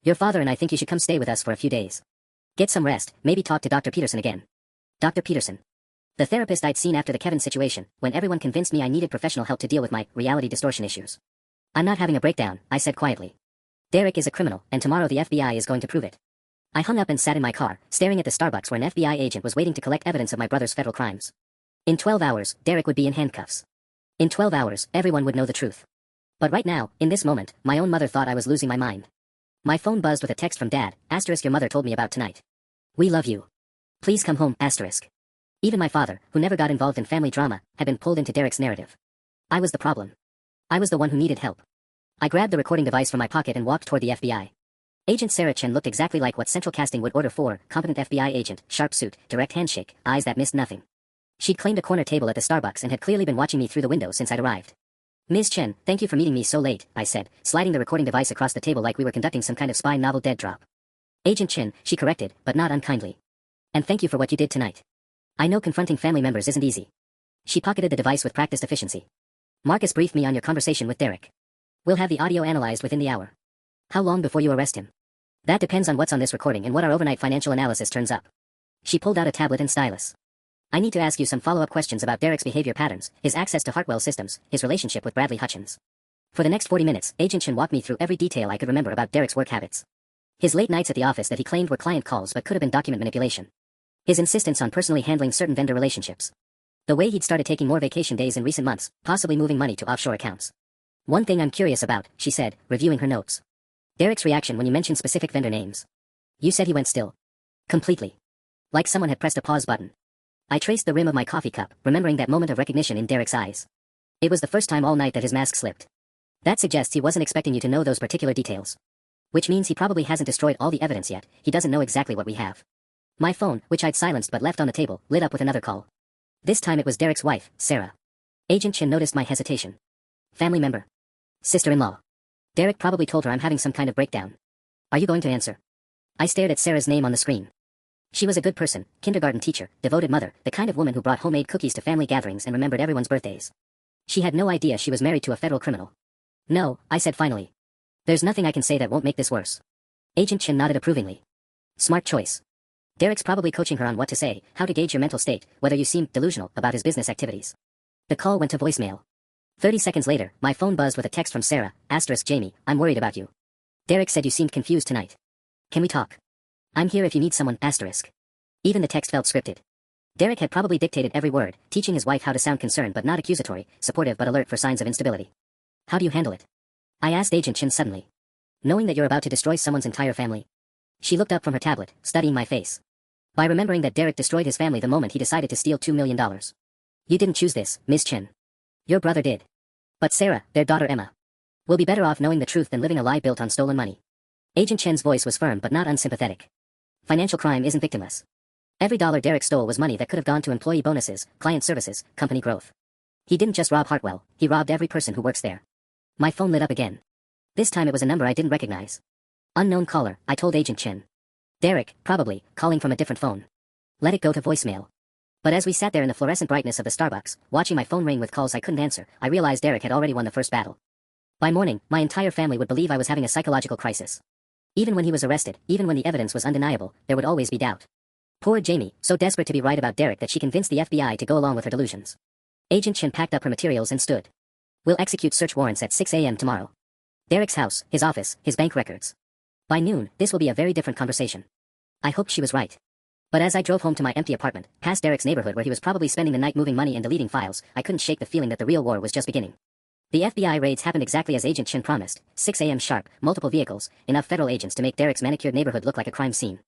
Speaker 1: Your father and I think you should come stay with us for a few days. Get some rest, maybe talk to Dr. Peterson again. Dr. Peterson. The therapist I'd seen after the Kevin situation, when everyone convinced me I needed professional help to deal with my reality distortion issues. I'm not having a breakdown, I said quietly. Derek is a criminal, and tomorrow the FBI is going to prove it. I hung up and sat in my car, staring at the Starbucks where an FBI agent was waiting to collect evidence of my brother's federal crimes. In 12 hours, Derek would be in handcuffs. In 12 hours, everyone would know the truth. But right now, in this moment, my own mother thought I was losing my mind. My phone buzzed with a text from Dad, *your mother told me about tonight. We love you. Please come home, *. Even my father, who never got involved in family drama, had been pulled into Derek's narrative. I was the problem. I was the one who needed help. I grabbed the recording device from my pocket and walked toward the FBI. Agent Sarah Chen looked exactly like what Central Casting would order for, competent FBI agent, sharp suit, direct handshake, eyes that missed nothing. She'd claimed a corner table at the Starbucks and had clearly been watching me through the window since I'd arrived. Ms. Chen, thank you for meeting me so late, I said, sliding the recording device across the table like we were conducting some kind of spy novel dead drop. Agent Chen, she corrected, but not unkindly. And thank you for what you did tonight. I know confronting family members isn't easy. She pocketed the device with practiced efficiency. Marcus briefed me on your conversation with Derek. We'll have the audio analyzed within the hour. How long before you arrest him? That depends on what's on this recording and what our overnight financial analysis turns up. She pulled out a tablet and stylus. I need to ask you some follow-up questions about Derek's behavior patterns, his access to Hartwell systems, his relationship with Bradley Hutchins. For the next 40 minutes, Agent Chen walked me through every detail I could remember about Derek's work habits. His late nights at the office that he claimed were client calls but could have been document manipulation. His insistence on personally handling certain vendor relationships. The way he'd started taking more vacation days in recent months, possibly moving money to offshore accounts. One thing I'm curious about, she said, reviewing her notes. Derek's reaction when you mentioned specific vendor names. You said he went still. Completely. Like someone had pressed a pause button. I traced the rim of my coffee cup, remembering that moment of recognition in Derek's eyes. It was the first time all night that his mask slipped. That suggests he wasn't expecting you to know those particular details. Which means he probably hasn't destroyed all the evidence yet, he doesn't know exactly what we have. My phone, which I'd silenced but left on the table, lit up with another call. This time it was Derek's wife, Sarah. Agent Chen noticed my hesitation. Family member. Sister-in-law. Derek probably told her I'm having some kind of breakdown. Are you going to answer? I stared at Sarah's name on the screen. She was a good person, kindergarten teacher, devoted mother, the kind of woman who brought homemade cookies to family gatherings and remembered everyone's birthdays. She had no idea she was married to a federal criminal. No, I said finally. There's nothing I can say that won't make this worse. Agent Chen nodded approvingly. Smart choice. Derek's probably coaching her on what to say, how to gauge your mental state, whether you seem delusional about his business activities. The call went to voicemail. 30 seconds later, my phone buzzed with a text from Sarah, *Jamie, I'm worried about you. Derek said you seemed confused tonight. Can we talk? I'm here if you need someone, *. Even the text felt scripted. Derek had probably dictated every word, teaching his wife how to sound concerned but not accusatory, supportive but alert for signs of instability. How do you handle it? I asked Agent Chen suddenly. Knowing that you're about to destroy someone's entire family. She looked up from her tablet, studying my face. By remembering that Derek destroyed his family the moment he decided to steal $2 million. You didn't choose this, Ms. Chen. Your brother did. But Sarah, their daughter Emma, will be better off knowing the truth than living a lie built on stolen money. Agent Chen's voice was firm but not unsympathetic. Financial crime isn't victimless. Every dollar Derek stole was money that could have gone to employee bonuses, client services, company growth. He didn't just rob Hartwell, he robbed every person who works there. My phone lit up again. This time it was a number I didn't recognize. Unknown caller, I told Agent Chen. Derek, probably, calling from a different phone. Let it go to voicemail. But as we sat there in the fluorescent brightness of the Starbucks, watching my phone ring with calls I couldn't answer, I realized Derek had already won the first battle. By morning, my entire family would believe I was having a psychological crisis. Even when he was arrested, even when the evidence was undeniable, there would always be doubt. Poor Jamie, so desperate to be right about Derek that she convinced the FBI to go along with her delusions. Agent Chen packed up her materials and stood. We'll execute search warrants at 6 a.m. tomorrow. Derek's house, his office, his bank records. By noon, this will be a very different conversation. I hoped she was right. But as I drove home to my empty apartment, past Derek's neighborhood where he was probably spending the night moving money and deleting files, I couldn't shake the feeling that the real war was just beginning. The FBI raids happened exactly as Agent Chin promised, 6 a.m. sharp, multiple vehicles, enough federal agents to make Derek's manicured neighborhood look like a crime scene.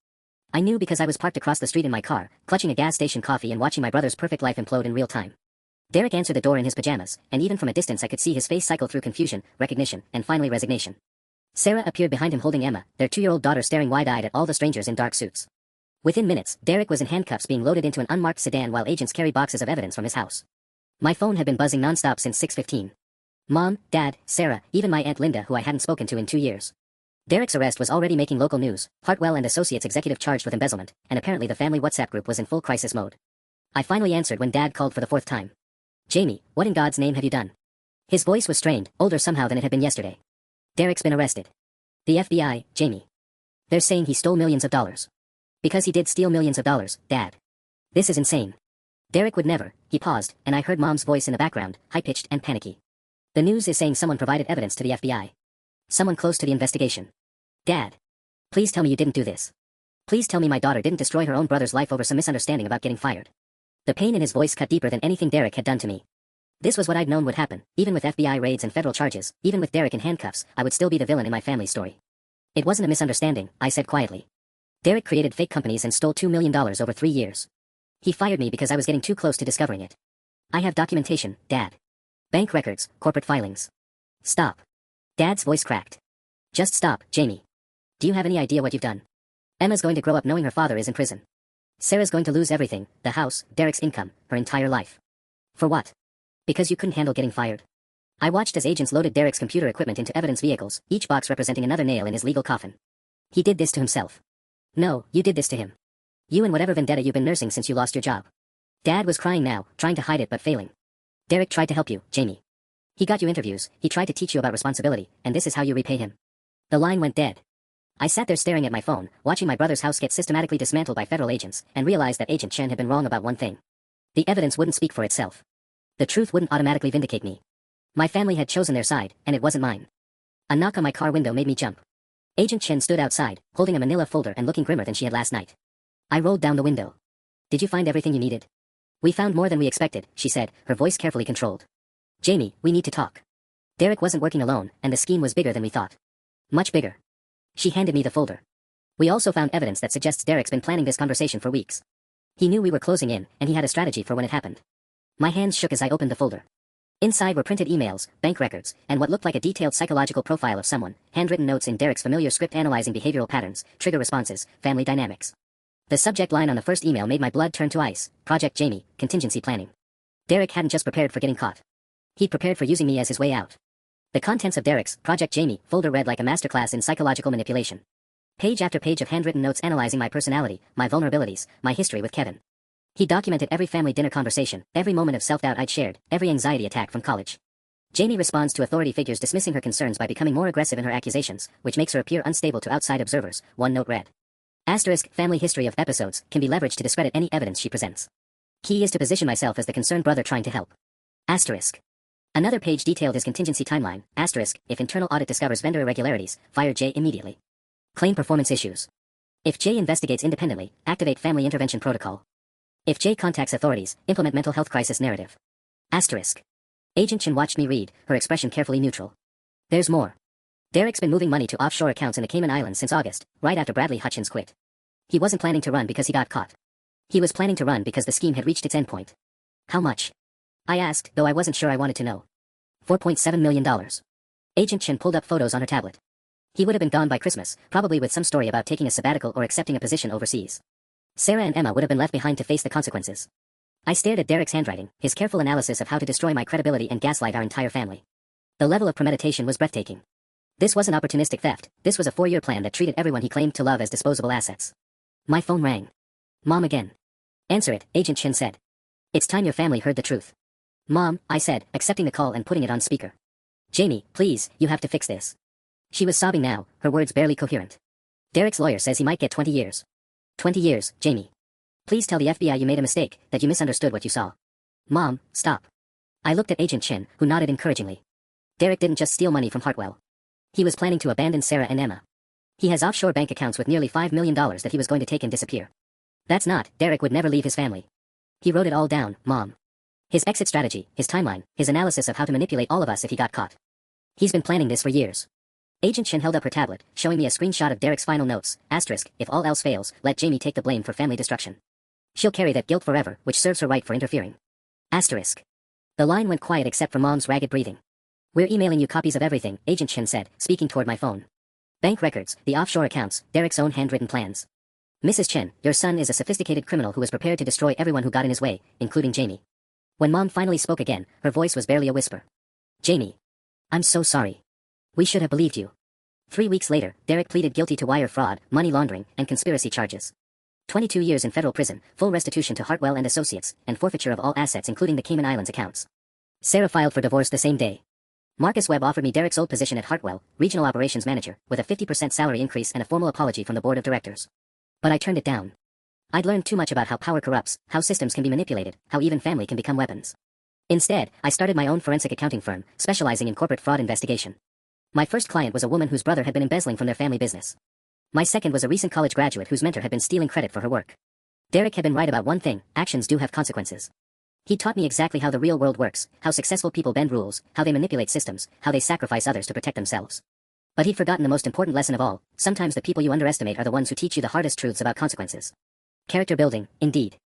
Speaker 1: I knew because I was parked across the street in my car, clutching a gas station coffee and watching my brother's perfect life implode in real time. Derek answered the door in his pajamas, and even from a distance I could see his face cycle through confusion, recognition, and finally resignation. Sarah appeared behind him holding Emma, their 2-year-old daughter staring wide-eyed at all the strangers in dark suits. Within minutes, Derek was in handcuffs being loaded into an unmarked sedan while agents carried boxes of evidence from his house. My phone had been buzzing nonstop since 6:15. Mom, Dad, Sarah, even my Aunt Linda who I hadn't spoken to in 2 years. Derek's arrest was already making local news, Hartwell and Associates executive charged with embezzlement, and apparently the family WhatsApp group was in full crisis mode. I finally answered when Dad called for the 4th time. Jamie, what in God's name have you done? His voice was strained, older somehow than it had been yesterday. Derek's been arrested. The FBI, Jamie. They're saying he stole millions of dollars. Because he did steal millions of dollars, Dad. This is insane. Derek would never. He paused, and I heard Mom's voice in the background, high-pitched and panicky. The news is saying someone provided evidence to the FBI. Someone close to the investigation. Dad. Please tell me you didn't do this. Please tell me my daughter didn't destroy her own brother's life over some misunderstanding about getting fired. The pain in his voice cut deeper than anything Derek had done to me. This was what I'd known would happen, even with FBI raids and federal charges, even with Derek in handcuffs, I would still be the villain in my family's story. It wasn't a misunderstanding, I said quietly. Derek created fake companies and stole $2 million over 3 years. He fired me because I was getting too close to discovering it. I have documentation, Dad. Bank records, corporate filings. Stop. Dad's voice cracked. Just stop, Jamie. Do you have any idea what you've done? Emma's going to grow up knowing her father is in prison. Sarah's going to lose everything, the house, Derek's income, her entire life. For what? Because you couldn't handle getting fired. I watched as agents loaded Derek's computer equipment into evidence vehicles, each box representing another nail in his legal coffin. He did this to himself. No, you did this to him. You and whatever vendetta you've been nursing since you lost your job. Dad was crying now, trying to hide it but failing. Derek tried to help you, Jamie. He got you interviews, he tried to teach you about responsibility, and this is how you repay him. The line went dead. I sat there staring at my phone, watching my brother's house get systematically dismantled by federal agents, and realized that Agent Chen had been wrong about one thing. The evidence wouldn't speak for itself. The truth wouldn't automatically vindicate me. My family had chosen their side, and it wasn't mine. A knock on my car window made me jump. Agent Chen stood outside, holding a manila folder and looking grimmer than she had last night. I rolled down the window. Did you find everything you needed? We found more than we expected, she said, her voice carefully controlled. Jamie, we need to talk. Derek wasn't working alone, and the scheme was bigger than we thought. Much bigger. She handed me the folder. We also found evidence that suggests Derek's been planning this conversation for weeks. He knew we were closing in, and he had a strategy for when it happened. My hands shook as I opened the folder. Inside were printed emails, bank records, and what looked like a detailed psychological profile of someone, handwritten notes in Derek's familiar script analyzing behavioral patterns, trigger responses, family dynamics. The subject line on the first email made my blood turn to ice, Project Jamie, contingency planning. Derek hadn't just prepared for getting caught. He'd prepared for using me as his way out. The contents of Derek's Project Jamie folder read like a masterclass in psychological manipulation. Page after page of handwritten notes analyzing my personality, my vulnerabilities, my history with Kevin. He documented every family dinner conversation, every moment of self-doubt I'd shared, every anxiety attack from college. Jamie responds to authority figures dismissing her concerns by becoming more aggressive in her accusations, which makes her appear unstable to outside observers, one note read. Asterisk, family history of episodes can be leveraged to discredit any evidence she presents. Key is to position myself as the concerned brother trying to help. Asterisk. Another page detailed his contingency timeline, asterisk, if internal audit discovers vendor irregularities, fire J immediately. Claim performance issues. If J investigates independently, activate family intervention protocol. If J contacts authorities, implement mental health crisis narrative. Asterisk. Agent Chen watched me read, her expression carefully neutral. There's more. Derek's been moving money to offshore accounts in the Cayman Islands since August, right after Bradley Hutchins quit. He wasn't planning to run because he got caught. He was planning to run because the scheme had reached its endpoint. How much? I asked, though I wasn't sure I wanted to know. $4.7 million. Agent Chen pulled up photos on her tablet. He would have been gone by Christmas, probably with some story about taking a sabbatical or accepting a position overseas. Sarah and Emma would have been left behind to face the consequences. I stared at Derek's handwriting, his careful analysis of how to destroy my credibility and gaslight our entire family. The level of premeditation was breathtaking. This wasn't opportunistic theft, this was a 4-year plan that treated everyone he claimed to love as disposable assets. My phone rang. Mom again. Answer it, Agent Chen said. It's time your family heard the truth. Mom, I said, accepting the call and putting it on speaker. Jamie, please, you have to fix this. She was sobbing now, her words barely coherent. Derek's lawyer says he might get 20 years. 20 years, Jamie. Please tell the FBI you made a mistake, that you misunderstood what you saw. Mom, stop. I looked at Agent Chen, who nodded encouragingly. Derek didn't just steal money from Hartwell. He was planning to abandon Sarah and Emma. He has offshore bank accounts with nearly $5 million that he was going to take and disappear. That's not, Derek would never leave his family. He wrote it all down, Mom. His exit strategy, his timeline, his analysis of how to manipulate all of us if he got caught. He's been planning this for years. Agent Shin held up her tablet, showing me a screenshot of Derek's final notes, asterisk, if all else fails, let Jamie take the blame for family destruction. She'll carry that guilt forever, which serves her right for interfering. Asterisk. The line went quiet except for Mom's ragged breathing. We're emailing you copies of everything, Agent Shin said, speaking toward my phone. Bank records, the offshore accounts, Derek's own handwritten plans. Mrs. Chen, your son is a sophisticated criminal who was prepared to destroy everyone who got in his way, including Jamie. When Mom finally spoke again, her voice was barely a whisper. Jamie. I'm so sorry. We should have believed you. 3 weeks later, Derek pleaded guilty to wire fraud, money laundering, and conspiracy charges. 22 years in federal prison, full restitution to Hartwell and Associates, and forfeiture of all assets including the Cayman Islands accounts. Sarah filed for divorce the same day. Marcus Webb offered me Derek's old position at Hartwell, regional operations manager, with a 50% salary increase and a formal apology from the board of directors. But I turned it down. I'd learned too much about how power corrupts, how systems can be manipulated, how even family can become weapons. Instead, I started my own forensic accounting firm, specializing in corporate fraud investigation. My first client was a woman whose brother had been embezzling from their family business. My second was a recent college graduate whose mentor had been stealing credit for her work. Derek had been right about one thing, actions do have consequences. He taught me exactly how the real world works, how successful people bend rules, how they manipulate systems, how they sacrifice others to protect themselves. But he'd forgotten the most important lesson of all, sometimes the people you underestimate are the ones who teach you the hardest truths about consequences. Character building, indeed.